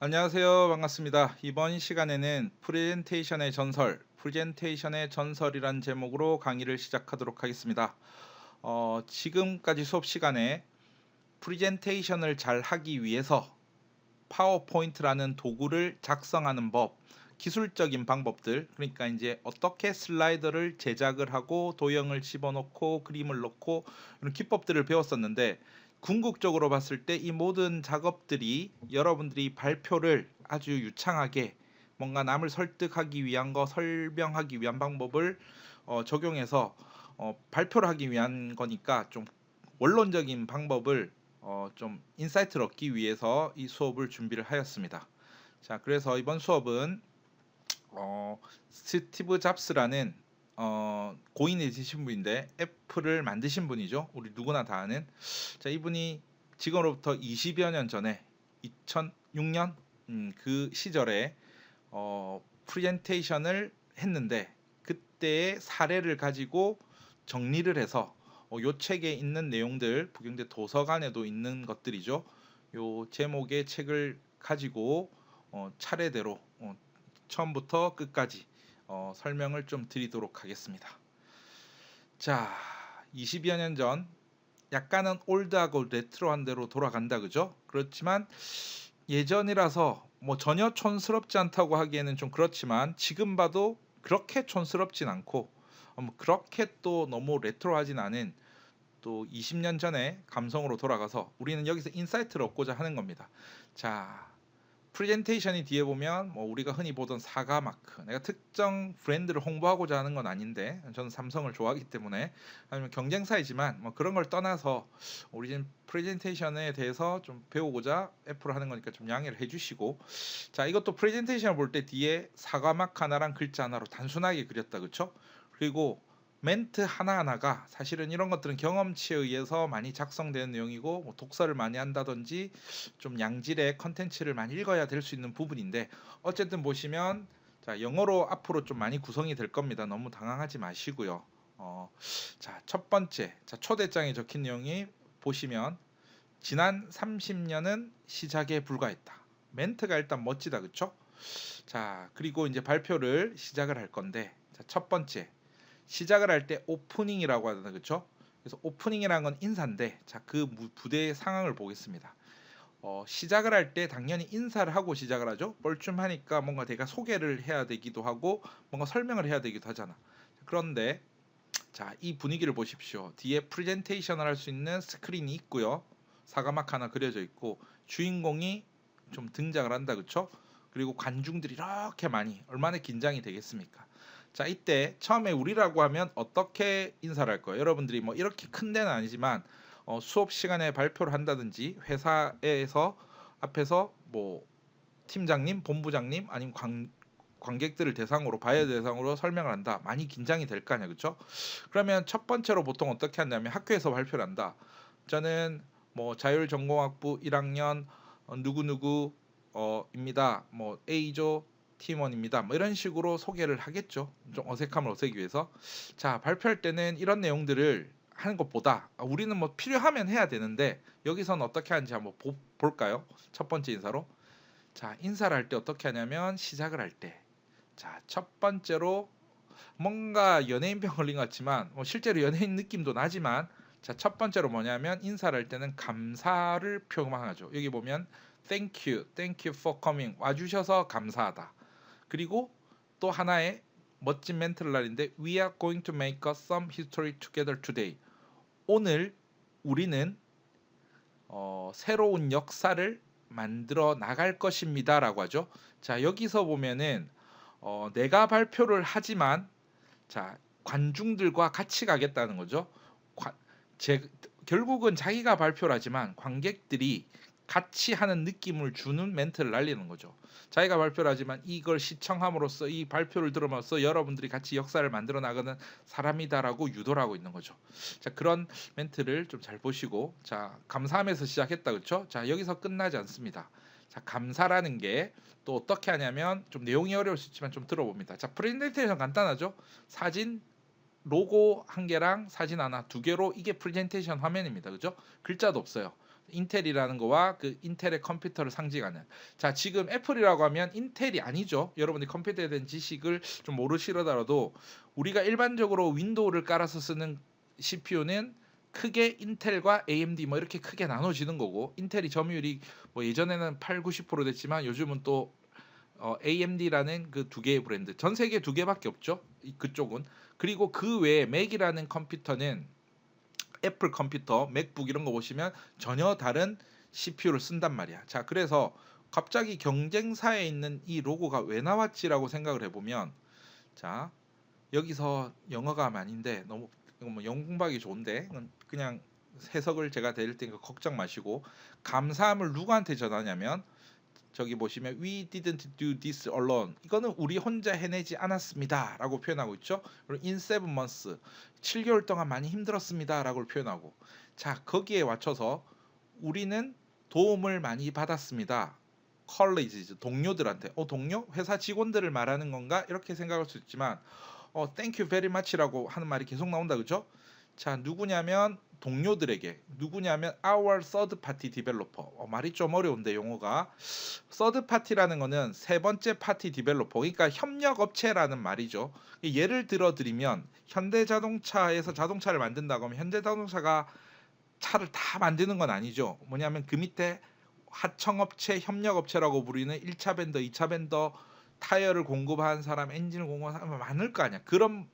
안녕하세요. 반갑습니다. 이번 시간에는 프레젠테이션의 전설이란 제목으로 강의를 시작하도록 하겠습니다. 지금까지 수업 시간에 프레젠테이션을 잘 하기 위해서 파워포인트라는 도구를 작성하는 법, 기술적인 방법들, 그러니까 이제 어떻게 슬라이드를 제작을 하고 도형을 집어넣고 그림을 넣고 이런 기법들을 배웠었는데, 궁극적으로 봤을 때 이 모든 작업들이 여러분들이 발표를 아주 유창하게 뭔가 남을 설득하기 위한 거, 설명하기 위한 방법을 적용해서 발표를 하기 위한 거니까, 좀 원론적인 방법을 좀 인사이트를 얻기 위해서 이 수업을 준비를 하였습니다. 자, 그래서 이번 수업은 스티브 잡스라는 고인이 되신 분인데 애플을 만드신 분이죠. 우리 누구나 다 아는. 자, 이분이 지금으로부터 20여 년 전에 2006년 그 시절에 프레젠테이션을 했는데, 그때의 사례를 가지고 정리를 해서 요 책에 있는 내용들, 북경대 도서관에도 있는 것들이죠. 요 제목의 책을 가지고 차례대로 처음부터 끝까지 설명을 좀 드리도록 하겠습니다. 자, 20여 년 전, 약간은 올드하고 레트로한 대로 돌아간다, 그죠? 그렇지만 예전이라서 뭐 전혀 촌스럽지 않다고 하기에는 좀 그렇지만, 지금 봐도 그렇게 촌스럽진 않고 뭐 그렇게 또 너무 레트로하진 않은 또 20년 전의 감성으로 돌아가서 우리는 여기서 인사이트를 얻고자 하는 겁니다. 자, 프레젠테이션이 뒤에 보면 뭐 우리가 흔히 보던 사과 마크, 내가 특정 브랜드를 홍보하고자 하는 건 아닌데 저는 삼성을 좋아하기 때문에, 아니면 경쟁사이지만 뭐 그런 걸 떠나서 우리 지금 프레젠테이션에 대해서 좀 배우고자 애플을 하는 거니까 좀 양해를 해주시고. 자, 이것도 프레젠테이션을 볼 때 뒤에 사과 마크 하나랑 글자 하나로 단순하게 그렸다, 그쵸? 그리고 멘트 하나하나가 사실은 이런 것들은 경험치에 의해서 많이 작성되는 내용이고, 뭐 독서를 많이 한다든지 좀 양질의 컨텐츠를 많이 읽어야 될 수 있는 부분인데, 어쨌든 보시면 자, 영어로 앞으로 좀 많이 구성이 될 겁니다. 너무 당황하지 마시고요. 자, 첫 번째, 자, 초대장에 적힌 내용이 보시면 지난 30년은 시작에 불과했다. 멘트가 일단 멋지다, 그쵸? 자, 그리고 이제 발표를 시작을 할 건데, 자, 첫 번째, 시작을 할 때 오프닝이라고 하잖아요, 그렇죠? 그래서 오프닝이라는 건 인사인데, 자, 그 부대의 상황을 보겠습니다. 시작을 할 때 당연히 인사를 하고 시작을 하죠. 뻘쭘하니까 뭔가 내가 소개를 해야 되기도 하고 뭔가 설명을 해야 되기도 하잖아. 그런데 자, 이 분위기를 보십시오. 뒤에 프레젠테이션을 할 수 있는 스크린이 있고요. 사과막 하나 그려져 있고 주인공이 좀 등장을 한다, 그쵸? 그리고 관중들이 이렇게 많이, 얼마나 긴장이 되겠습니까? 자, 이때 처음에 우리라고 하면 어떻게 인사를 할 거예요? 여러분들이 뭐 이렇게 큰 데는 아니지만 수업 시간에 발표를 한다든지 회사에서 앞에서 뭐 팀장님, 본부장님, 아니면 관객들을 대상으로, 바이어 대상으로 설명을 한다. 많이 긴장이 될 거 아니야, 그렇죠? 그러면 첫 번째로 보통 어떻게 한다면 학교에서 발표를 한다. 저는 뭐 자율전공학부 1학년 누구누구 입니다. 뭐 A조 팀원입니다. 뭐 이런 식으로 소개를 하겠죠. 좀 어색함을 없애기 위해서. 자, 발표할 때는 이런 내용들을 하는 것보다 우리는 뭐 필요하면 해야 되는데, 여기서는 어떻게 하는지 한번 볼까요? 첫 번째 인사로. 자, 인사를 할 때 어떻게 하냐면, 시작을 할 때, 자, 첫 번째로 뭔가 연예인병 걸린 것 같지만 뭐 실제로 연예인 느낌도 나지만, 자, 첫 번째로 뭐냐면 인사를 할 때는 감사를 표명하죠. 여기 보면 thank you for coming, 와주셔서 감사하다. 그리고 또 하나의 멋진 멘트를 날인데, we are going to make some history together today. 오늘 우리는 새로운 역사를 만들어 나갈 것입니다라고 하죠. 자, 여기서 보면은 내가 발표를 하지만, 자, 관중들과 같이 가겠다는 거죠. 관, 결국은 자기가 발표를 하지만 관객들이 같이 하는 느낌을 주는 멘트를 날리는 거죠. 자기가 발표를 하지만 이걸 시청함으로써, 이 발표를 들으면서 여러분들이 같이 역사를 만들어 나가는 사람이다라고 유도를 하고 있는 거죠. 자, 그런 멘트를 좀 잘 보시고. 자, 감사하면서 시작했다, 그렇죠? 자, 여기서 끝나지 않습니다. 자, 감사라는 게 또 어떻게 하냐면, 좀 내용이 어려울 수 있지만 좀 들어봅니다. 자, 프레젠테이션 간단하죠? 사진, 로고 한 개랑 사진 하나, 두 개로 이게 프레젠테이션 화면입니다. 그죠? 글자도 없어요. 인텔이라는 거와 그 인텔의 컴퓨터를 상징하는. 자, 지금 애플이라고 하면 인텔이 아니죠. 여러분이 컴퓨터에 대한 지식을 좀 모르시더라도 우리가 일반적으로 윈도우를 깔아서 쓰는 CPU는 크게 인텔과 AMD 뭐 이렇게 크게 나눠지는 거고, 인텔이 점유율이 뭐 예전에는 8, 90% 됐지만 요즘은 또 AMD라는 그 두 개의 브랜드, 전 세계 두 개밖에 없죠. 그쪽은. 그리고 그 외에 맥이라는 컴퓨터는 애플 컴퓨터, 맥북 이런 거 보시면 전혀 다른 CPU를 쓴단 말이야. 자, 그래서 갑자기 경쟁사에 있는 이 로고가 왜 나왔지라고 생각을 해보면, 자, 여기서 영어가 아닌데 너무 뭐 영어 공부하기 좋은데 그냥 해석을 제가 드릴 테니까 걱정 마시고, 감사함을 누구한테 전하냐면 저기 보시면 we didn't do this alone. 이거는 우리 혼자 해내지 않았습니다라고 표현하고 있죠. 그리고 in 7 months 7개월 동안 많이 힘들었습니다라고 표현하고, 자, 거기에 맞춰서 우리는 도움을 많이 받았습니다. colleagues 동료들한테, 동료 회사 직원들을 말하는 건가 이렇게 생각할 수 있지만 thank you very much라고 하는 말이 계속 나온다, 그죠? 자, 누구냐면 동료들에게, 누구냐면 our third party developer. 말이 좀 어려운데 용어가. third party라는 거는 세 번째 파티 디벨로퍼, 그러니까 협력 업체라는 말이죠. 예를 들어 드리면 현대자동차에서 자동차를 만든다고 하면 현대자동차가 차를 다 만드는 건 아니죠. 뭐냐면 그 밑에 하청업체, 협력업체라고 부르는 1차 벤더, 2차 벤더, 타이어를 공급하는 사람, 엔진을 공급하는 사람 많을 거 아니야. 그런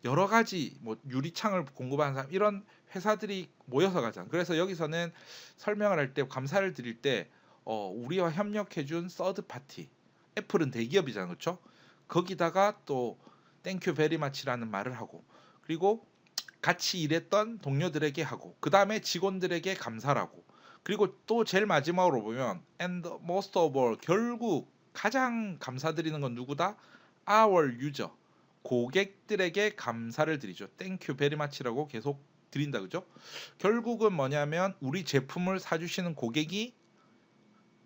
여러 가지 뭐 유리창을 공급하는 사람, 이런 회사들이 모여서 가잖아. 그래서 여기서는 설명을 할 때, 감사를 드릴 때 우리와 협력해준 서드 파티, 애플은 대기업이잖아, 그렇죠? 거기다가 또 땡큐 베리 마치라는 말을 하고, 그리고 같이 일했던 동료들에게 하고, 그 다음에 직원들에게 감사라고, 그리고 또 제일 마지막으로 보면 and most of all, 결국 가장 감사드리는 건 누구다? our user, 고객들에게 감사를 드리죠. 땡큐 베리 마치라고 계속 드린다, 그죠? 결국은 뭐냐면 우리 제품을 사주시는 고객이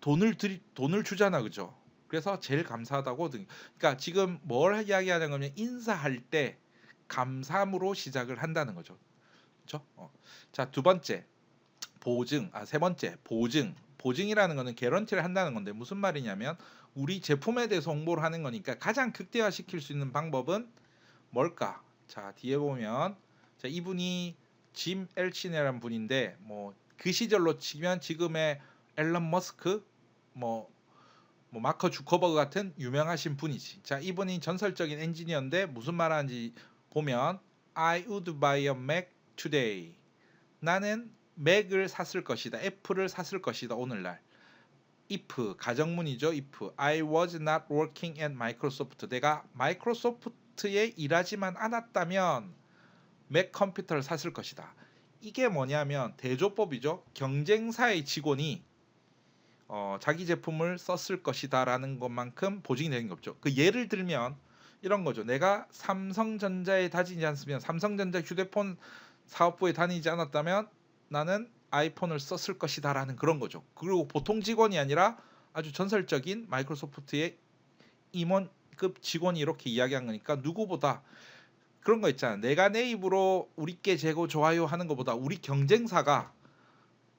돈을 주잖아, 그죠? 그래서 제일 감사하다고. 그러니까 지금 뭘 이야기하는 거면 인사할 때 감사함으로 시작을 한다는 거죠. 그렇죠? 자, 두 번째 보증, 세 번째 보증. 보증이라는 거는 개런티를 한다는 건데 무슨 말이냐면 우리 제품에 대해서 홍보를 하는 거니까 가장 극대화시킬 수 있는 방법은 뭘까? 자, 뒤에 보면, 자, 이분이 짐 엘치네라는 분인데 뭐 그 시절로 치면 지금의 앨런 머스크, 뭐 마커 주커버그 같은 유명하신 분이지. 자, 이분이 전설적인 엔지니어인데 무슨 말하는지 보면 I would buy a Mac today. 나는 맥을 샀을 것이다. 애플을 샀을 것이다. 오늘날. if 가정문이죠. if I was not working at Microsoft. 내가 마이크로소프트에 일하지만 않았다면 맥 컴퓨터를 샀을 것이다. 이게 뭐냐면 대조법이죠. 경쟁사의 직원이 자기 제품을 썼을 것이다라는 것만큼 보증이 되는 게 없죠. 그 예를 들면 이런 거죠. 내가 삼성전자에 다니지 않으면, 삼성전자 휴대폰 사업부에 다니지 않았다면 나는 아이폰을 썼을 것이다라는 그런 거죠. 그리고 보통 직원이 아니라 아주 전설적인 마이크로소프트의 임원급 직원이 이렇게 이야기한 거니까 누구보다 그런 거 있잖아. 내가 내 입으로 우리께 재고 좋아요 하는 것보다 우리 경쟁사가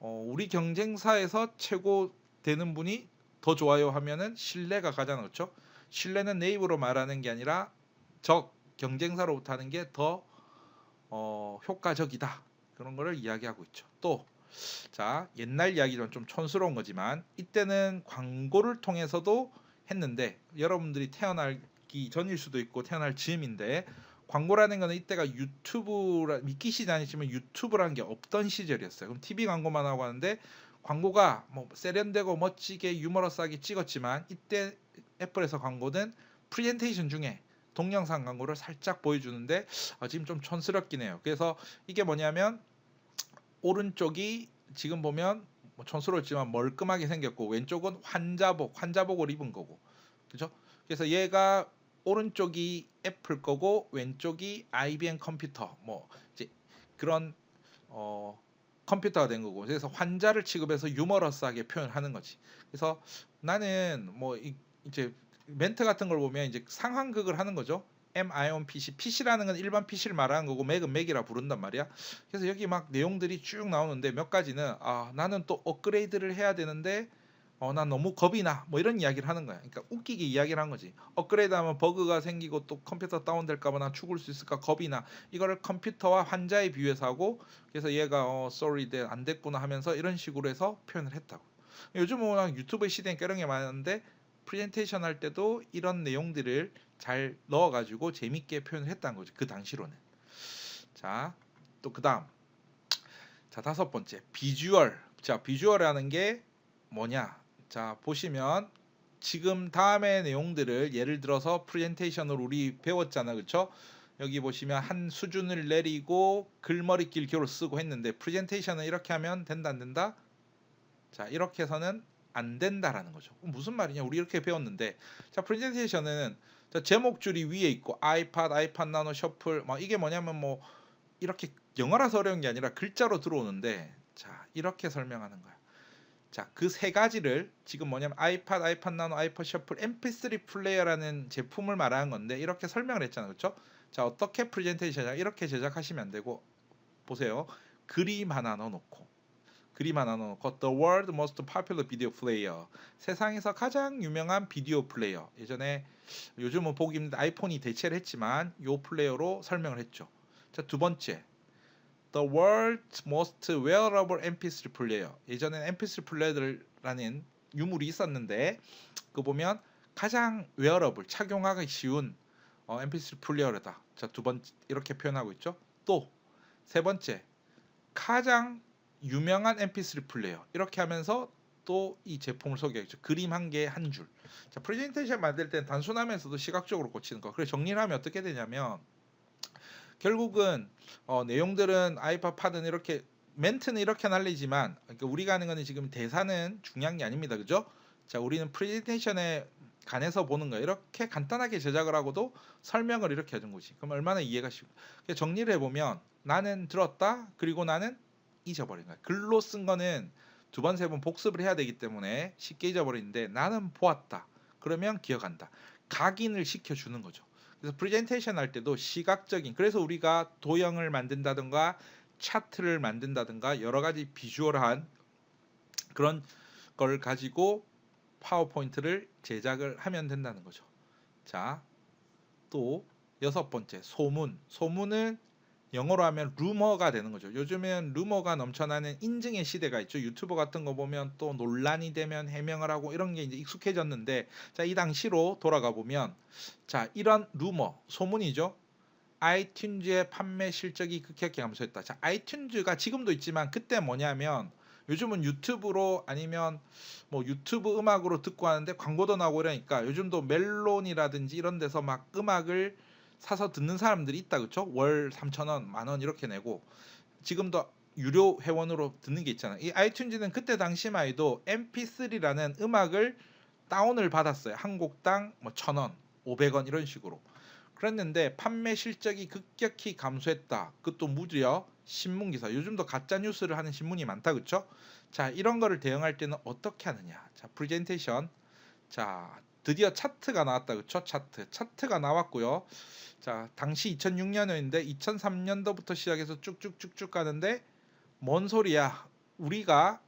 우리 경쟁사에서 최고 되는 분이 더 좋아요 하면은 신뢰가 가잖아, 그렇죠? 신뢰는 내 입으로 말하는 게 아니라 적 경쟁사로부터 하는 게 더 효과적이다. 그런 거를 이야기하고 있죠. 또, 자, 옛날 이야기는 좀 촌스러운 거지만 이때는 광고를 통해서도 했는데 여러분들이 태어나기 전일 수도 있고 태어날 즈음인데, 광고라는 거는 이때가 유튜브라 믿기시지 않으시면 유튜브라는 게 없던 시절이었어요. 그럼 TV 광고만 하고 하는데 광고가 뭐 세련되고 멋지게 유머러스하게 찍었지만 이때 애플에서 광고는 프레젠테이션 중에 동영상 광고를 살짝 보여주는데 지금 좀 촌스럽긴 해요. 그래서 이게 뭐냐면 오른쪽이 지금 보면 뭐 촌스럽지만 멀끔하게 생겼고 왼쪽은 환자복을 입은 거고, 그죠? 그래서 얘가 오른쪽이 애플 거고 왼쪽이 IBM 컴퓨터, 뭐 이제 그런 컴퓨터가 된 거고, 그래서 환자를 취급해서 유머러스하게 표현하는 거지. 그래서 나는 뭐 이제 멘트 같은 걸 보면 이제 상황극을 하는 거죠. MION PC, PC라는 건 일반 PC를 말하는 거고 맥은 맥이라 부른단 말이야. 그래서 여기 막 내용들이 쭉 나오는데 몇 가지는 나는 또 업그레이드를 해야 되는데 난 너무 겁이 나. 뭐 이런 이야기를 하는 거야. 그러니까 웃기게 이야기를 한 거지. 업그레이드하면 버그가 생기고 또 컴퓨터 다운될까봐 나 죽을 수 있을까 겁이 나. 이거를 컴퓨터와 환자에 비유해서 하고 그래서 얘가 sorry that 안 됐구나 하면서 이런 식으로 해서 표현을 했다고. 요즘은 워낙 유튜브 시대에 이런 게 많은데 프레젠테이션 할 때도 이런 내용들을 잘 넣어가지고 재밌게 표현을 했다는 거죠. 그 당시로는. 자, 또 그다음. 자, 다섯 번째 비주얼. 자, 비주얼이라는 게 뭐냐? 자, 보시면 지금 다음의 내용들을 예를 들어서 프레젠테이션을 우리 배웠잖아, 그렇죠? 여기 보시면 한 수준을 내리고 글머리길 교를 쓰고 했는데 프레젠테이션은 이렇게 하면 된다 안 된다? 자, 이렇게 해서는 안 된다라는 거죠. 무슨 말이냐? 우리 이렇게 배웠는데 자, 프레젠테이션은 자, 제목 줄이 위에 있고 아이팟 나노 셔플 뭐 이게 뭐냐면 뭐 이렇게 영어라서 어려운 게 아니라 글자로 들어오는데 자, 이렇게 설명하는 거야. 자, 그 세 가지를 지금 뭐냐면 아이팟 나노, 아이팟 셔플, MP3 플레이어라는 제품을 말하는 건데 이렇게 설명을 했잖아요. 그렇죠? 자, 어떻게 프레젠테이션을 이렇게 제작하시면 안 되고 보세요. 그림 하나 넣어놓고 The world most popular video player. 세상에서 가장 유명한 비디오 플레이어. 예전에 요즘은 보기 힘든 아이폰이 대체를 했지만 요 플레이어로 설명을 했죠. 자, 두 번째. The world's most wearable MP3 player. 예전에는 MP3 플레이어라는 유물이 있었는데 그 보면 가장 wearable, 착용하기 쉬운 MP3 플레이어다. 자, 두 번째 이렇게 표현하고 있죠. 또 세 번째. 가장 유명한 MP3 플레이어 이렇게 하면서 또 이 제품을 소개했죠. 그림 한 개 한 줄. 자, 프레젠테이션 만들 땐 단순하면서도 시각적으로 고치는 거. 그래서 정리를 하면 어떻게 되냐면 결국은 내용들은 아이팟은 이렇게 멘트는 이렇게 날리지만 그러니까 우리가 하는 거는 지금 대사는 중요한 게 아닙니다. 그죠? 자, 우리는 프레젠테이션에 관해서 보는 거 이렇게 간단하게 제작을 하고도 설명을 이렇게 해준 거지. 그럼 얼마나 이해가 쉽고. 정리를 해보면 나는 들었다 그리고 나는 잊어버린 거야. 글로 쓴 거는 두 번, 세 번 복습을 해야 되기 때문에 쉽게 잊어버리는데 나는 보았다. 그러면 기억한다. 각인을 시켜주는 거죠. 그래서 프레젠테이션 할 때도 시각적인 그래서 우리가 도형을 만든다든가 차트를 만든다든가 여러 가지 비주얼한 그런 걸 가지고 파워포인트를 제작을 하면 된다는 거죠. 자, 또 여섯 번째 소문. 소문은 영어로 하면 루머가 되는 거죠. 요즘엔 루머가 넘쳐나는 인증의 시대가 있죠. 유튜버 같은 거 보면 또 논란이 되면 해명을 하고 이런 게 이제 익숙해졌는데 자, 이 당시로 돌아가 보면 자, 이런 루머, 소문이죠. 아이튠즈의 판매 실적이 급격히 감소했다. 자, 아이튠즈가 지금도 있지만 그때 뭐냐면 요즘은 유튜브로 아니면 뭐 유튜브 음악으로 듣고 하는데 광고도 나오고 이러니까 요즘도 멜론이라든지 이런 데서 막 음악을 사서 듣는 사람들이 있다. 그쵸? 월 3,000원, 만원 이렇게 내고 지금도 유료 회원으로 듣는 게 있잖아요. 이 아이튠즈는 그때 당시만 해도 MP3라는 음악을 다운을 받았어요. 한 곡당 뭐 1,000원, 500원 이런 식으로. 그랬는데 판매 실적이 급격히 감소했다. 그것도 무려 신문 기사. 요즘도 가짜 뉴스를 하는 신문이 많다. 그렇죠? 자, 이런 거를 대응할 때는 어떻게 하느냐? 자, 프레젠테이션. 자, 드디어 차트가 나왔다. 그렇죠? 차트가 나왔고요. 자, 당시 2006년이었는데 2003년도부터 시작해서 쭉쭉쭉쭉 가는데 뭔 소리야? 우리가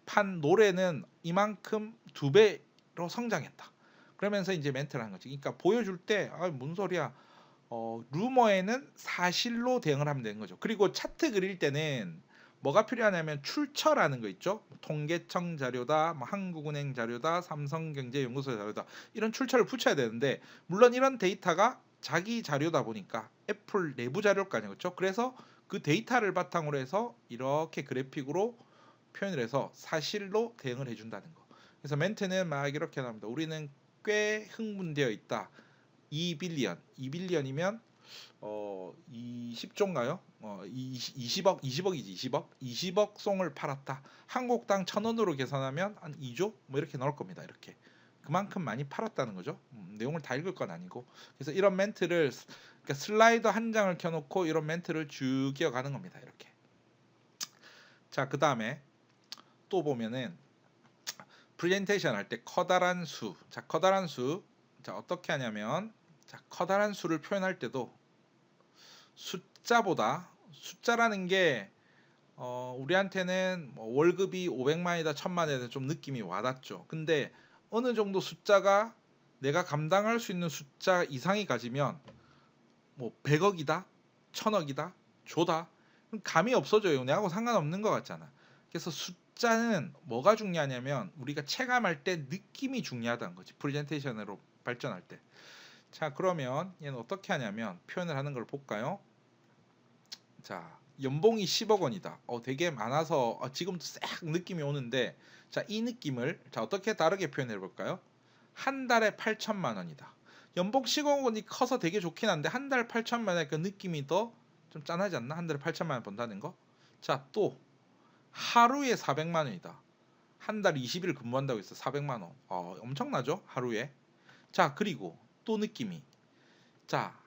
판 노래는 이만큼 2배로 성장했다. 그러면서 이제 멘트를 하는 거지. 그러니까 보여줄 때 뭔 소리야? 루머에는 사실로 대응을 하면 되는 거죠. 그리고 차트 그릴 때는 뭐가 필요하냐면 출처라는 거 있죠. 통계청 자료다, 뭐 한국은행 자료다, 삼성경제연구소 자료다. 이런 출처를 붙여야 되는데 물론 이런 데이터가 자기 자료다 보니까 애플 내부 자료일 거 아니에요. 그렇죠? 그래서 그 데이터를 바탕으로 해서 이렇게 그래픽으로 표현을 해서 사실로 대응을 해준다는 거. 그래서 멘트는 막 이렇게 나옵니다. 우리는 꽤 흥분되어 있다. 2빌리언이면 20조인가요? 20억이지 20억 송을 팔았다. 한 곡당 1,000원으로 계산하면 한 2조 뭐 이렇게 나올 겁니다. 이렇게 그만큼 많이 팔았다는 거죠. 내용을 다 읽을 건 아니고 그래서 이런 멘트를 그러니까 슬라이드 한 장을 켜놓고 이런 멘트를 쭉 이어가는 겁니다. 이렇게. 자, 그 다음에 또 보면은 프레젠테이션 할 때 커다란 수. 자, 커다란 수. 자, 어떻게 하냐면 자, 커다란 수를 표현할 때도 숫자라는 게 우리한테는 뭐 월급이 500만이다 1000만이다 좀 느낌이 와닿죠. 근데 어느 정도 숫자가 내가 감당할 수 있는 숫자 이상이 가지면 뭐 100억이다 1000억이다 조다 감이 없어져요. 내하고 상관없는 것 같잖아. 그래서 숫자는 뭐가 중요하냐면 우리가 체감할 때 느낌이 중요하다는 거지. 프레젠테이션으로 발전할 때. 자, 그러면 얘는 어떻게 하냐면 표현을 하는 걸 볼까요? 자, 연봉이 10억 원이다. 되게 많아서 지금도 싹 느낌이 오는데, 자, 이 느낌을 자 어떻게 다르게 표현해 볼까요? 한 달에 8천만 원이다. 연봉 10억 원이 커서 되게 좋긴 한데 한 달 8천만 원 그 느낌이 더 좀 짠하지 않나? 한 달에 8천만 원 번다는 거. 자, 또 하루에 400만 원이다. 한 달 20일 근무한다고 했어. 400만 원. 엄청나죠? 하루에. 자, 그리고 또 느낌이 자,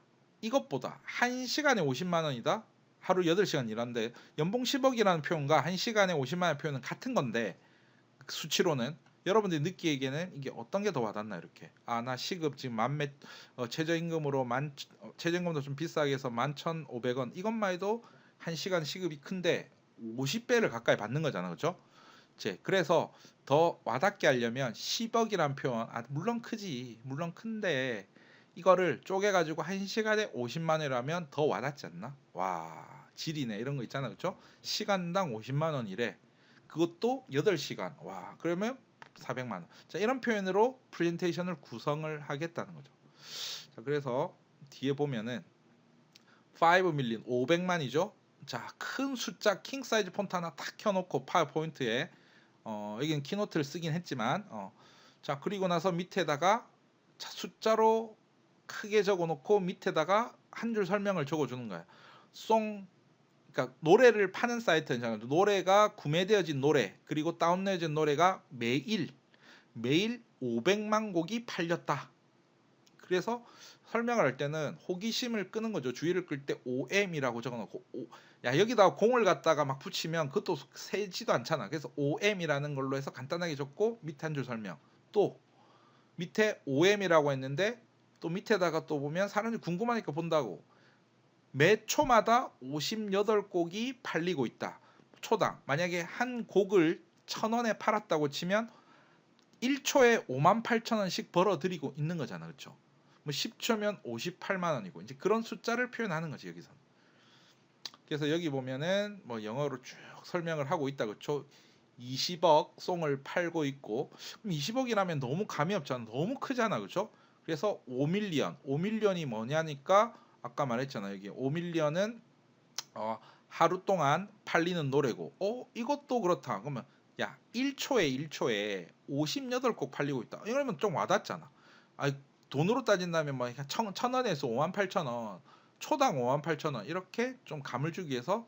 이것보다 1시간에 50만 원이다. 하루 8시간 일하는데 연봉 10억이라는 표현과 1시간에 50만 원 표현은 같은 건데 수치로는 여러분들이 느끼기에는 이게 어떤 게 더 와닿나 이렇게. 나 시급 지금 최저임금으로 최저임금도 좀 비싸게 해서 11,500원 이것만 해도 1시간 시급이 큰데 50배를 가까이 받는 거잖아. 그렇죠? 그래서 더 와닿게 하려면 10억이란 표현 물론 크지. 물론 큰데 이거를 쪼개가지고 1시간에 50만 원이라면 더 와닿지 않나? 와 질이네 이런 거 있잖아. 그렇죠? 시간당 50만 원이래. 그것도 8시간. 와 그러면 400만 원. 자 이런 표현으로 프레젠테이션을 구성을 하겠다는 거죠. 자 그래서 뒤에 보면은 5 밀리언 500만이죠. 자 큰 숫자 킹 사이즈 폰트 하나 탁 켜놓고 파워포인트에 여기는 키노트를 쓰긴 했지만 자 그리고 나서 밑에다가 숫자로 크게 적어놓고 밑에다가 한 줄 설명을 적어주는 거야. 그러니까 노래를 파는 사이트잖아요. 노래가 구매되어진 노래 그리고 다운로드된 노래가 매일 500만 곡이 팔렸다. 그래서 설명을 할 때는 호기심을 끄는 거죠. 주의를 끌 때 OM이라고 적어놓고 야 여기다가 공을 갖다가 막 붙이면 그것도 세지도 않잖아. 그래서 OM이라는 걸로 해서 간단하게 적고 밑에 한 줄 설명. 또 밑에 OM이라고 했는데 또 밑에다가 또 보면 사람들이 궁금하니까 본다고. 매 초마다 58곡이 팔리고 있다. 초당 만약에 한 곡을 1,000원에 팔았다고 치면 1초에 58,000원씩 벌어들이고 있는 거잖아. 그렇죠? 뭐 10초면 58만 원이고 이제 그런 숫자를 표현하는 거지 여기서. 그래서 여기 보면은 뭐 영어로 쭉 설명을 하고 있다. 그렇죠? 20억 송을 팔고 있고 그럼 20억이라면 너무 감이 없잖아. 너무 크잖아. 그렇죠? 그래서 5밀리언이 뭐냐니까 아까 말했잖아. 여기 5밀리언은 하루 동안 팔리는 노래고 이것도 그렇다. 그러면 야 1초에 58곡 팔리고 있다. 이러면 좀 와닿잖아. 돈으로 따진다면 뭐 1,000원에서 58,000원 초당 58,000원 이렇게 좀 감을 주기 위해서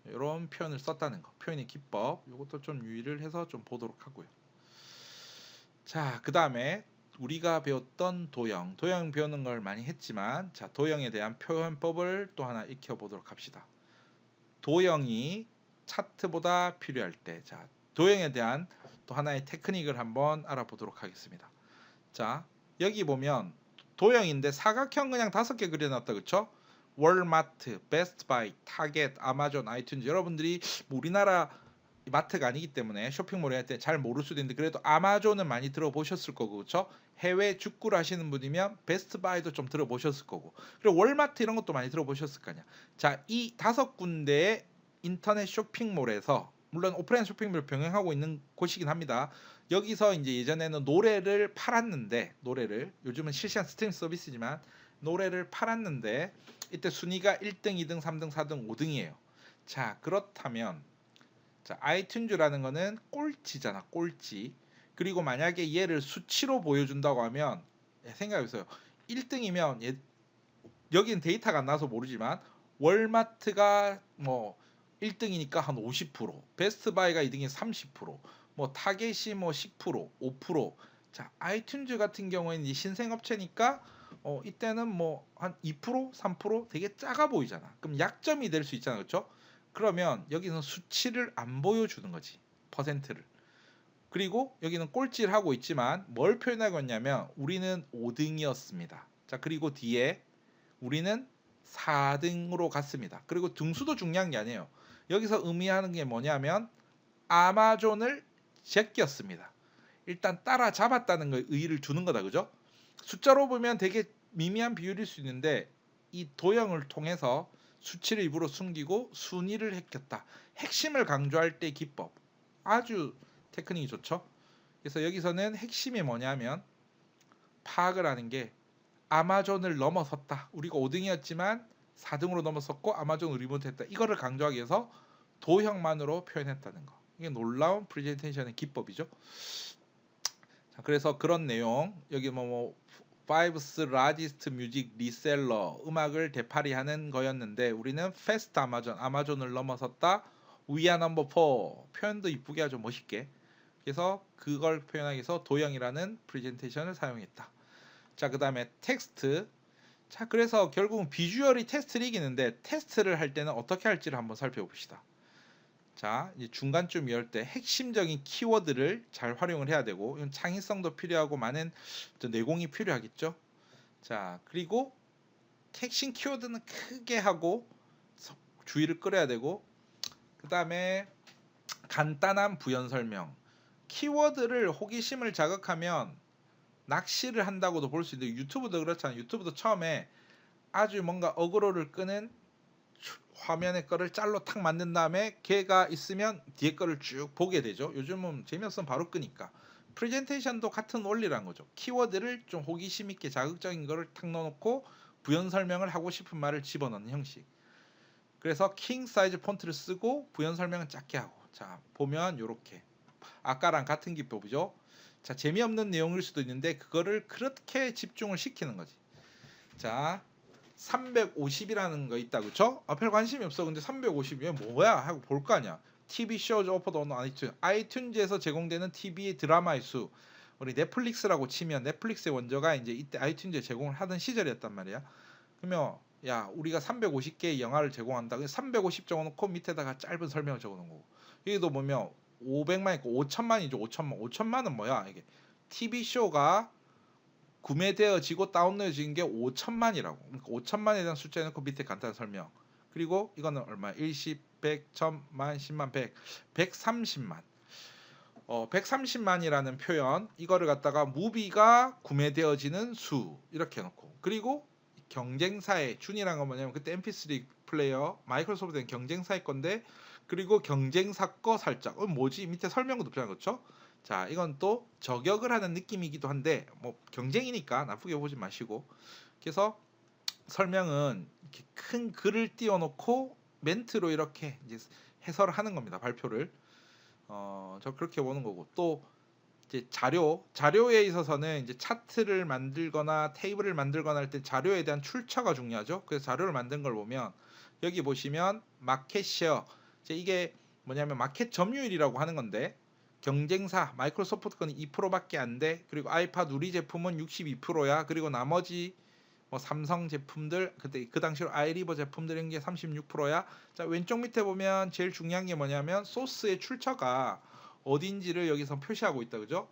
이런 표현을 썼다는 거. 표현의 기법 이것도 좀 유의를 해서 좀 보도록 하고요. 자, 그 다음에 우리가 배웠던 도형 배우는 걸 많이 했지만 자 도형에 대한 표현법을 또 하나 익혀보도록 합시다. 도형이 차트보다 필요할 때, 자 도형에 대한 또 하나의 테크닉을 한번 알아보도록 하겠습니다. 자 여기 보면 도형인데 사각형 그냥 5개 그려놨다. 그쵸? 월마트, 베스트바이, 타겟, 아마존, 아이튠즈 여러분들이 우리나라 마트가 아니기 때문에 쇼핑몰에 할 때 잘 모를 수도 있는데 그래도 아마존은 많이 들어보셨을 거고 그렇죠? 해외 축구를 하시는 분이면 베스트바이도 좀 들어보셨을 거고 그리고 월마트 이런 것도 많이 들어보셨을 거 아니야. 자, 이 5군데의 인터넷 쇼핑몰에서 물론 오프라인 쇼핑몰을 병행하고 있는 곳이긴 합니다. 여기서 이제 예전에는 노래를 팔았는데 요즘은 실시간 스트리밍 서비스지만 노래를 팔았는데 이때 순위가 1등, 2등, 3등, 4등, 5등이에요. 자, 그렇다면 자, 아이튠즈라는 거는 꼴찌잖아. 꼴찌. 그리고 만약에 얘를 수치로 보여준다고 하면 생각해보세요. 1등이면 여기는 데이터가 안 나와서 모르지만 월마트가 뭐 1등이니까 한 50%, 베스트바이가 2등이 30%, 뭐 타겟이 뭐 10%, 5%. 자, 아이튠즈 같은 경우에는 이 신생업체니까 이때는 뭐 한 2%, 3% 되게 작아 보이잖아. 그럼 약점이 될 수 있잖아. 그렇죠? 그러면 여기는 수치를 안 보여주는 거지. 퍼센트를. 그리고 여기는 꼴찌를 하고 있지만 뭘 표현하고 있냐면 우리는 5등이었습니다. 자, 그리고 뒤에 우리는 4등으로 갔습니다. 그리고 등수도 중요한 게 아니에요. 여기서 의미하는 게 뭐냐면 아마존을 제꼈습니다. 일단 따라잡았다는 거 의의를 두는 거다. 그죠? 숫자로 보면 되게 미미한 비율일 수 있는데 이 도형을 통해서 수치를 일부러 숨기고 순위를 했겠다. 핵심을 강조할 때 기법. 아주 테크닉이 좋죠. 그래서 여기서는 핵심이 뭐냐면 파악을 하는 게 아마존을 넘어섰다. 우리가 5등이었지만 4등으로 넘어섰고 아마존을 리모트했다. 이거를 강조하기 위해서 도형만으로 표현했다는 거. 이게 놀라운 프레젠테이션의 기법이죠. 자, 그래서 그런 내용 여기 Five's largest music reseller 음악을 되팔이하는 거였는데 우리는 fast 아마존을 넘어섰다. We are number 4 표현도 이쁘게 아주 멋있게. 그래서 그걸 표현하기 위해서 도형이라는 프레젠테이션을 사용했다. 자, 그 다음에 텍스트. 자, 그래서 결국은 비주얼이 테스트를 이기는데 테스트를 할 때는 어떻게 할지를 한번 살펴봅시다. 자, 이제 중간쯤 이럴 때 핵심적인 키워드를 잘 활용을 해야 되고 이건 창의성도 필요하고 많은 내공이 필요하겠죠. 자, 그리고 핵심 키워드는 크게 하고 주의를 끌어야 되고 그 다음에 간단한 부연 설명. 키워드를 호기심을 자극하면 낚시를 한다고도 볼 수 있는데 유튜브도 그렇잖아요. 유튜브도 처음에 아주 뭔가 어그로를 끄는 화면에 거를 짤로 탁 만든 다음에 걔가 있으면 뒤에 거를 쭉 보게 되죠. 요즘은 재미없으면 바로 끄니까. 프레젠테이션도 같은 원리란 거죠. 키워드를 좀 호기심 있게 자극적인 거를 탁 넣어놓고 부연 설명을 하고 싶은 말을 집어넣는 형식. 그래서 킹 사이즈 폰트를 쓰고 부연 설명은 작게 하고. 자, 보면 요렇게 아까랑 같은 기법이죠. 자, 재미없는 내용일 수도 있는데 그거를 그렇게 집중을 시키는 거지. 자, 350이라는 거 있다, 그쵸? 별 관심이 없어. 근데 350이 뭐야 하고 볼 거 아니야. TV shows offered on iTunes. 아이튠즈에서 제공되는 TV 드라마의 수. 우리 넷플릭스라고 치면 넷플릭스의 원조가 이제 이때 아이튠즈에 제공을 하던 시절이었단 말이야. 그러면 야, 우리가 350개의 영화를 제공한다. 350 적어놓고 밑에다가 짧은 설명을 적어놓은 거고. 여기도 보면 500만 있고 5천만이죠. 5천만은 뭐야 이게. TV 쇼가 구매되어지고 다운로드진 게 5천만이라고. 그러니까 5천만에 대한 숫자 해놓고 밑에 간단한 설명. 그리고 이거는 얼마? 10, 100, 1000만, 10만, 100, 130만. 130만이라는 표현. 이거를 갖다가 무비가 구매되어지는 수 이렇게 해놓고. 그리고 경쟁사의 준이란 건 뭐냐면 그때 MP3 플레이어 마이크로소프트는 경쟁사의 건데 그리고 경쟁사 거 살짝. 뭐지? 밑에 설명도 필요한 거죠. 자, 이건 또 저격을 하는 느낌이기도 한데 뭐 경쟁이니까 나쁘게 보지 마시고. 그래서 설명은 이렇게 큰 글을 띄워놓고 멘트로 이렇게 이제 해설을 하는 겁니다. 발표를. 저 그렇게 보는 거고 또 이제 자료에 있어서는 이제 차트를 만들거나 테이블을 만들거나 할 때 자료에 대한 출처가 중요하죠. 그래서 자료를 만든 걸 보면 여기 보시면 마켓 셰어. 이게 뭐냐면 마켓 점유율이라고 하는 건데 경쟁사 마이크로소프트 거는 2%밖에 안 돼. 그리고 아이팟 우리 제품은 62%야. 그리고 나머지 뭐 삼성 제품들 그때 그 당시로 아이리버 제품들인 게 36%야. 자, 왼쪽 밑에 보면 제일 중요한 게 뭐냐면 소스의 출처가 어딘지를 여기서 표시하고 있다. 그죠?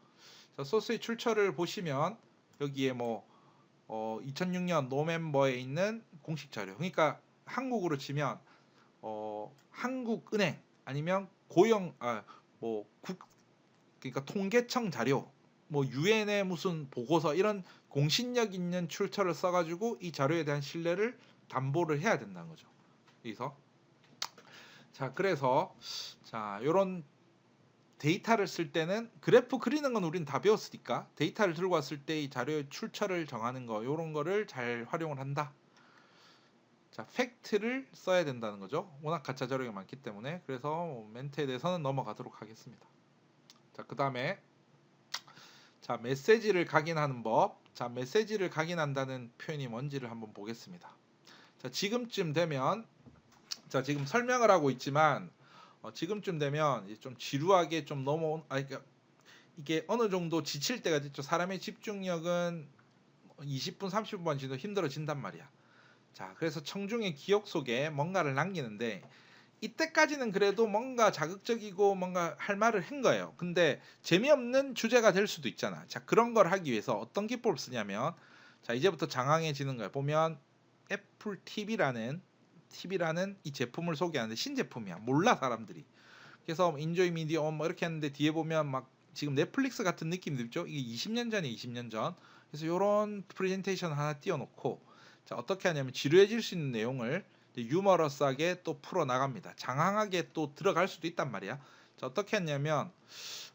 자, 소스의 출처를 보시면 여기에 2006년 노멤버에 있는 공식 자료. 그러니까 한국으로 치면 한국은행 아니면 그러니까 통계청 자료, 유엔의 무슨 보고서 이런 공신력 있는 출처를 써가지고 이 자료에 대한 신뢰를 담보를 해야 된다는 거죠. 여기서 그래서 요런 데이터를 쓸 때는 그래프 그리는 건 우린 다 배웠으니까 데이터를 들고 왔을 때 이 자료의 출처를 정하는 거 요런 거를 잘 활용을 한다. 자, 팩트를 써야 된다는 거죠. 워낙 가짜 자료가 많기 때문에. 그래서 멘트에 대해서는 넘어가도록 하겠습니다. 자, 그 다음에 메시지를 각인하는 법. 메시지를 각인한다는 표현이 뭔지를 한번 보겠습니다. 자, 지금쯤 되면 지금 설명을 하고 있지만 지금쯤 되면 이제 좀 지루하게 좀 그러니까 이게 어느 정도 지칠 때가 됐죠. 사람의 집중력은 20분, 30분 지나도 힘들어진단 말이야. 자, 그래서 청중의 기억 속에 뭔가를 남기는데 이때까지는 그래도 뭔가 자극적이고 뭔가 할 말을 한 거예요. 근데 재미없는 주제가 될 수도 있잖아. 자, 그런 걸 하기 위해서 어떤 기법을 쓰냐면 자, 이제부터 장황해지는 거야. 보면 애플 TV라는 이 제품을 소개하는데 신제품이야. 몰라 사람들이. 그래서 인조이 미디어 뭐 이렇게 했는데 뒤에 보면 막 지금 넷플릭스 같은 느낌 들죠? 이게 20년 전에 20년 전. 그래서 요런 프레젠테이션 하나 띄워놓고 자, 어떻게 하냐면 지루해질 수 있는 내용을 유머러스하게 또 풀어 나갑니다. 장황하게 또 들어갈 수도 있단 말이야. 자, 어떻게 했냐면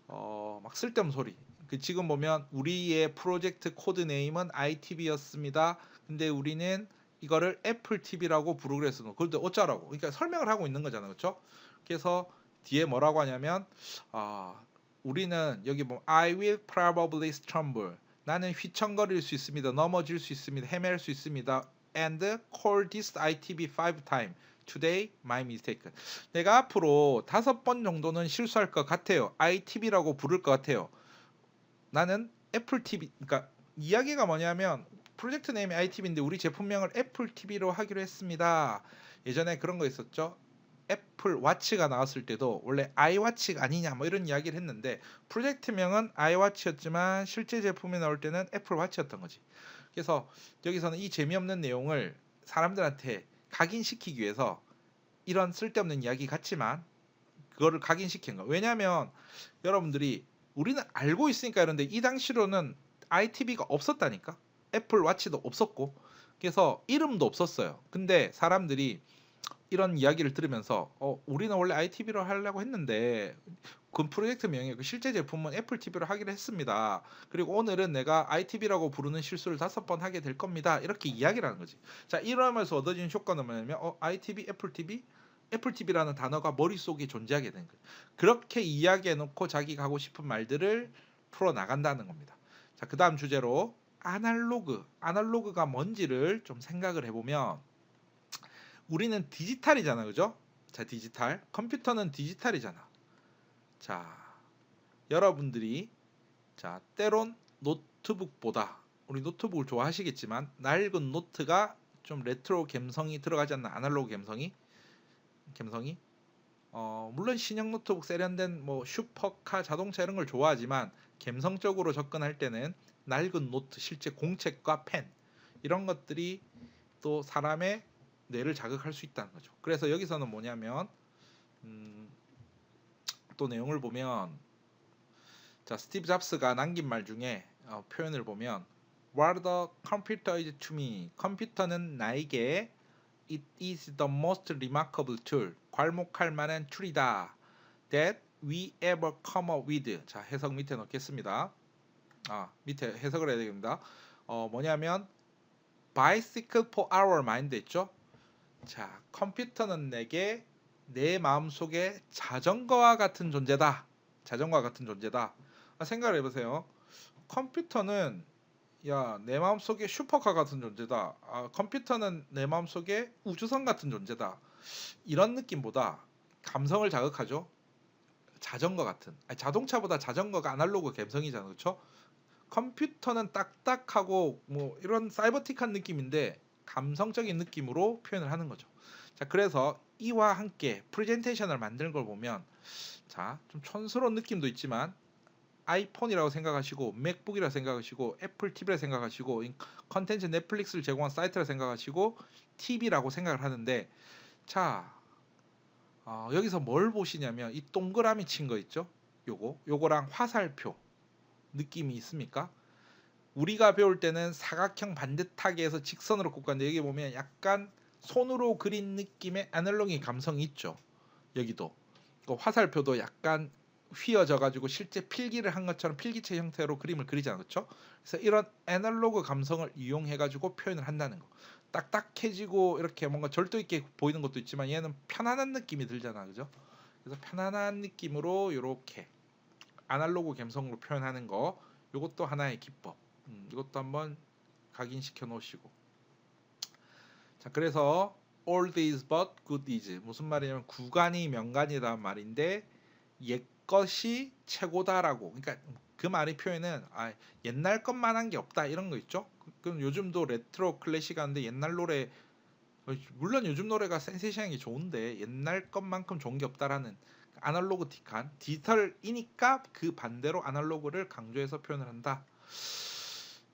막 쓸데없는 소리. 그 지금 보면 우리의 프로젝트 코드 네임은 ITV였습니다. 근데 우리는 이거를 애플 TV라고 부르기로 했어. 그런데 어쩌라고? 그러니까 설명을 하고 있는 거잖아, 그렇죠? 그래서 뒤에 뭐라고 하냐면 우리는 여기 뭐 I will probably stumble. 나는 휘청거릴 수 있습니다. 넘어질 수 있습니다. 헤맬 수 있습니다. And call this ITV 5 times. Today my mistake. 내가 앞으로 5번 정도는 실수할 것 같아요. ITV라고 부를 것 같아요. 나는 애플 TV. 그러니까 이야기가 뭐냐면 프로젝트 네임이 ITV인데 우리 제품명을 애플 TV로 하기로 했습니다. 예전에 그런 거 있었죠. 애플 와치가 나왔을 때도 원래 아이워치가 아니냐 뭐 이런 이야기를 했는데 프로젝트명은 아이워치였지만 실제 제품이 나올 때는 애플 와치였던 거지. 그래서 여기서는 이 재미없는 내용을 사람들한테 각인시키기 위해서 이런 쓸데없는 이야기 같지만 그거를 각인시킨 거야. 왜냐하면 여러분들이 우리는 알고 있으니까 이런데 이 당시로는 ITV가 없었다니까. 애플 와치도 없었고 그래서 이름도 없었어요. 근데 사람들이 이런 이야기를 들으면서 우리는 원래 ITV로 하려고 했는데 그 프로젝트 명의 그 실제 제품은 애플 TV로 하기로 했습니다. 그리고 오늘은 내가 ITV라고 부르는 실수를 5번 하게 될 겁니다. 이렇게 이야기를 하는 거지. 자, 이러면서 얻어진 효과는 뭐냐면 ITV, 애플 TV, 애플 TV라는 단어가 머릿속에 존재하게 된 거예요. 그렇게 이야기해 놓고 자기가 하고 싶은 말들을 풀어 나간다는 겁니다. 자, 그다음 주제로 아날로그가 뭔지를 좀 생각을 해보면 우리는 디지털이잖아, 그죠? 자, 디지털. 컴퓨터는 디지털이잖아. 자, 여러분들이 자, 때론 노트북보다 우리 노트북을 좋아하시겠지만 낡은 노트가 좀 레트로 감성이 들어가지 않나? 아날로그 감성이 물론 신형 노트북 세련된 뭐 슈퍼카 자동차 이런 걸 좋아하지만 감성적으로 접근할 때는 낡은 노트, 실제 공책과 펜 이런 것들이 또 사람의 뇌를 자극할 수 있다는 거죠. 그래서 여기서는 뭐냐면 또 내용을 보면 자, 스티브 잡스가 남긴 말 중에 표현을 보면 What the computer is to me. 컴퓨터는 나에게 It is the most remarkable tool. 괄목할 만한 툴이다. That we ever come up with. 자, 해석 밑에 넣겠습니다. 밑에 해석을 해야 됩니다. 뭐냐면 Bicycle for our mind 있죠? 자, 컴퓨터는 내게 내 마음속에 자전거와 같은 존재다. 자전거와 같은 존재다. 생각을 해보세요. 컴퓨터는 내 마음속에 슈퍼카 같은 존재다. 컴퓨터는 내 마음속에 우주선 같은 존재다. 이런 느낌보다 감성을 자극하죠. 자전거 같은. 자동차보다 자전거가 아날로그 감성이잖아요. 그렇죠? 컴퓨터는 딱딱하고 뭐 이런 사이버틱한 느낌인데 감성적인 느낌으로 표현을 하는 거죠. 자, 그래서 이와 함께 프레젠테이션을 만드는 걸 보면 자, 좀 촌스러운 느낌도 있지만 아이폰이라고 생각하시고 맥북이라고 생각하시고 애플 TV라 생각하시고 컨텐츠 넷플릭스를 제공한 사이트라 생각하시고 TV라고 생각을 하는데 자, 여기서 뭘 보시냐면 이 동그라미 친 거 있죠? 요거랑 화살표 느낌이 있습니까? 우리가 배울 때는 사각형 반듯하게 해서 직선으로 꽂았는데 여기 보면 약간 손으로 그린 느낌의 아날로그 감성이 있죠. 여기도 화살표도 약간 휘어져 가지고 실제 필기를 한 것처럼 필기체 형태로 그림을 그리잖아요. 그렇죠? 그래서 이런 애널로그 감성을 이용해 가지고 표현을 한다는 거. 딱딱해지고 이렇게 뭔가 절도 있게 보이는 것도 있지만 얘는 편안한 느낌이 들잖아. 그죠? 그래서 편안한 느낌으로 이렇게 아날로그 감성으로 표현하는 거. 이것도 하나의 기법. 이것도 한번 각인시켜 놓으시고. 자, 그래서 old is but good is 무슨 말이냐면 구간이 명간이란 말인데 옛것이 최고다라고. 그러니까 그 말의 표현은 옛날 것만한 게 없다 이런 거 있죠. 그럼 요즘도 레트로 클래식한데 옛날 노래 물론 요즘 노래가 센세이션이 좋은데 옛날 것만큼 좋은 게 없다라는 아날로그틱한 디지털이니까 그 반대로 아날로그를 강조해서 표현을 한다.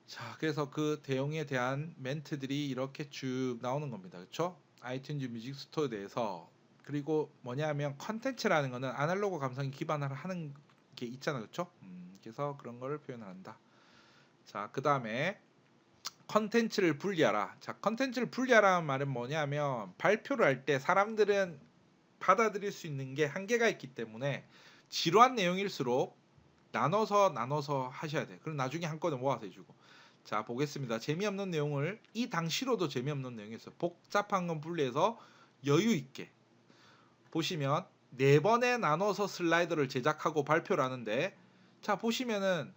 자, 그래서 그 내용에 대한 멘트들이 이렇게 쭉 나오는 겁니다. 그렇죠? 아이튠즈 뮤직 스토어에 대해서. 그리고 뭐냐면 컨텐츠라는 거는 아날로그 감성에 기반을 하는 게 있잖아요. 그렇죠? 그래서 그런 거를 표현을 한다. 자, 그다음에 컨텐츠를 분리하라. 자, 컨텐츠를 분리하라는 말은 뭐냐면 발표를 할 때 사람들은 받아들일 수 있는 게 한계가 있기 때문에 지루한 내용일수록 나눠서 하셔야 돼. 그럼 나중에 한꺼번에 모아서 해주고. 자, 보겠습니다. 재미없는 내용을 이 당시로도 재미없는 내용이었어요. 복잡한 건 분리해서 여유 있게 보시면 4번에 나눠서 슬라이드를 제작하고 발표를 하는데, 자 보시면은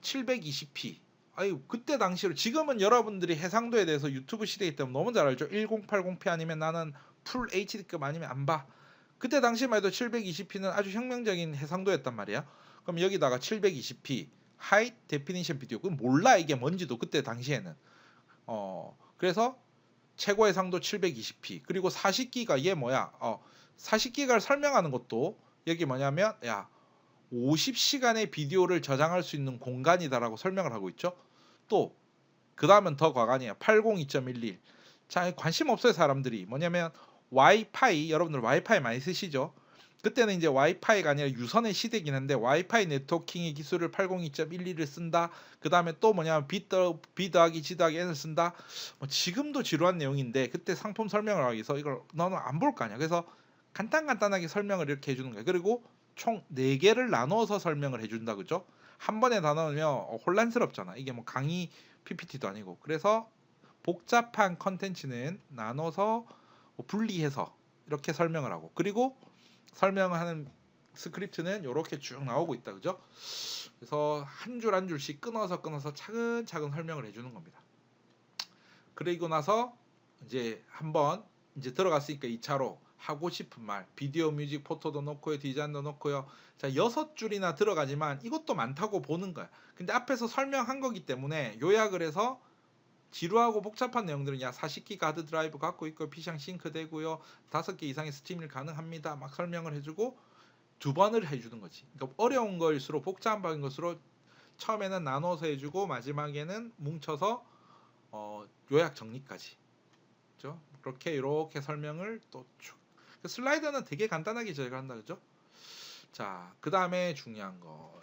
720p. 아유, 그때 당시로, 지금은 여러분들이 해상도에 대해서 유튜브 시대이기 때문에 너무 잘 알죠. 1080p 아니면 나는 풀 HD급 아니면 안 봐. 그때 당시만 해도 720p는 아주 혁명적인 해상도였단 말이야. 그럼 여기다가 720p 하이 데피니션 비디오, 그건 몰라 이게 뭔지도 그때 당시에는. 그래서 최고 해상도 720p, 그리고 40기가 얘 뭐야? 40기가를 설명하는 것도 여기 뭐냐면, 야 50시간의 비디오를 저장할 수 있는 공간이다라고 설명을 하고 있죠. 또 그 다음은 더 과간이에요. 802.11. 자, 관심 없어요 사람들이. 뭐냐면 와이파이, 여러분들 와이파이 많이 쓰시죠? 그때는 이제 와이파이가 아니라 유선의 시대긴 한데 와이파이 네트워킹의 기술을 802.11을 쓴다. 그 다음에 또 뭐냐면 B 더하기 G 더하기 N을 쓴다. 지금도 지루한 내용인데 그때 상품 설명을 하기 위해서 이걸 너는 안 볼 거 아니야. 그래서 간단하게 설명을 이렇게 해주는 거예요. 그리고 총 4개를 나눠서 설명을 해준다. 그죠? 한 번에 다 넣으면 혼란스럽잖아. 이게 뭐 강의 PPT도 아니고. 그래서 복잡한 컨텐츠는 나눠서 분리해서 이렇게 설명을 하고, 그리고 설명을 하는 스크립트는 이렇게 쭉 나오고 있다. 그죠? 그래서 한 줄 한 줄씩 끊어서 차근차근 설명을 해주는 겁니다. 그리고 나서 이제 한번 이제 들어갔으니까 2차로 하고 싶은 말, 비디오, 뮤직, 포토도 넣고요, 디자인도 넣고요. 자, 6줄이나 들어가지만 이것도 많다고 보는 거야. 근데 앞에서 설명한 거기 때문에 요약을 해서 지루하고 복잡한 내용들은 야 40기가 하드 드라이브 갖고 있고 PC랑 싱크 되고요, 5개 이상의 스팀일 가능합니다. 막 설명을 해주고 2번을 해주는 거지. 그러니까 어려운 걸수록 복잡한 것으로 처음에는 나눠서 해주고 마지막에는 뭉쳐서 요약 정리까지. 그렇죠? 그렇게 이렇게 설명을 또 쭉. 슬라이드는 되게 간단하게 저희가 한다. 그죠? 자, 그 다음에 중요한 거